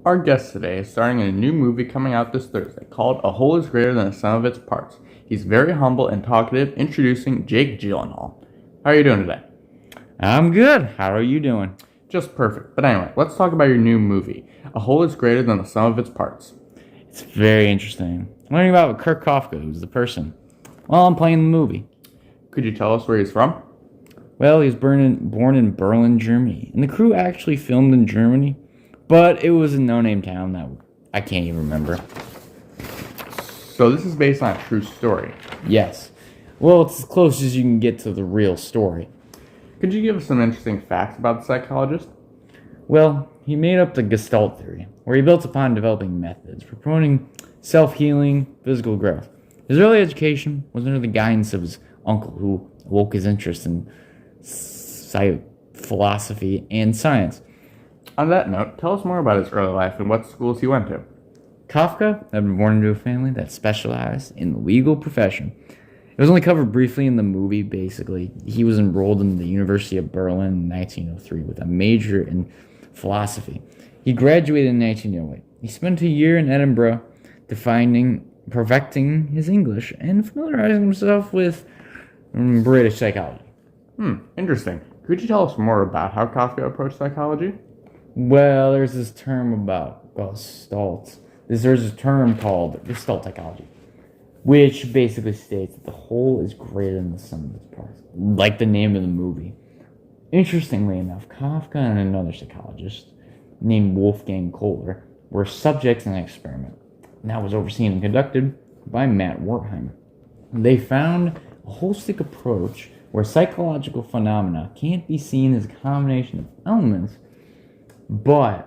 Our guest today is starring in a new movie coming out this Thursday called A Whole is Greater Than the Sum of Its Parts. He's very humble and talkative, introducing Jake Gyllenhaal. How are you doing today? I'm good. How are you doing? Just perfect. But anyway, let's talk about your new movie, A Whole is Greater Than the Sum of Its Parts. It's very interesting. Learning about Kirk Kafka, who's the person, while I'm playing the movie. Could you tell us where he's from? Well, he was born in Berlin, Germany, and the crew actually filmed in Germany, but it was a no-name town that I can't even remember. So this is based on a true story. Yes. Well, it's as close as you can get to the real story. Could you give us some interesting facts about the psychologist? Well, he made up the Gestalt theory, where he built upon developing methods for promoting self-healing, physical growth. His early education was under the guidance of his uncle, who awoke his interest in philosophy and science. On that note, tell us more about his early life and what schools he went to. Kafka had been born into a family that specialized in the legal profession. It was only covered briefly in the movie, basically. He was enrolled in the University of Berlin in 1903 with a major in philosophy. He graduated in 1908. He spent a year in Edinburgh perfecting his English and familiarizing himself with British psychology. Interesting. Could you tell us more about how Kafka approached psychology? Well, there's this term about Gestalt. There's a term called Gestalt psychology, which basically states that the whole is greater than the sum of its parts, like the name of the movie. Interestingly enough, Kafka and another psychologist named Wolfgang Kohler were subjects in an experiment, and that was overseen and conducted by Matt Wertheimer. They found a holistic approach where psychological phenomena can't be seen as a combination of elements, but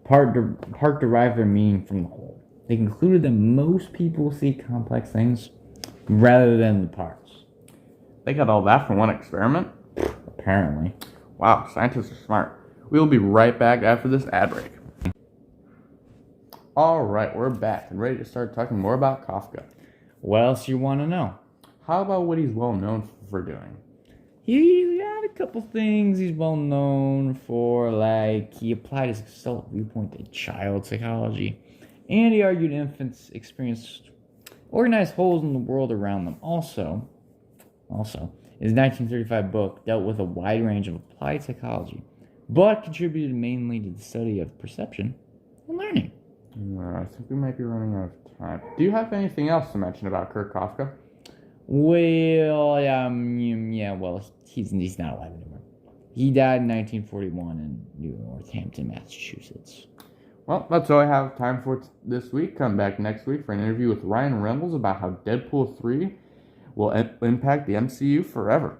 part derive their meaning from the whole. They concluded that most people see complex things rather than the parts. They got all that from one experiment? Apparently. Wow, scientists are smart. We will be right back after this ad break. Alright, we're back and ready to start talking more about Kafka. What else you want to know? How about what he's well known for doing? He got a couple things he's well known for, like he applied his Gestalt viewpoint to child psychology, and he argued infants experienced organized wholes in the world around them. Also, his 1935 book dealt with a wide range of applied psychology, but contributed mainly to the study of perception and learning. I think we might be running out of time. Do you have anything else to mention about Kurt Kafka? Well, he's not alive anymore. He died in 1941 in New Northampton, Massachusetts. Well, that's all I have time for this week. Come back next week for an interview with Ryan Reynolds about how Deadpool 3 will impact the MCU forever.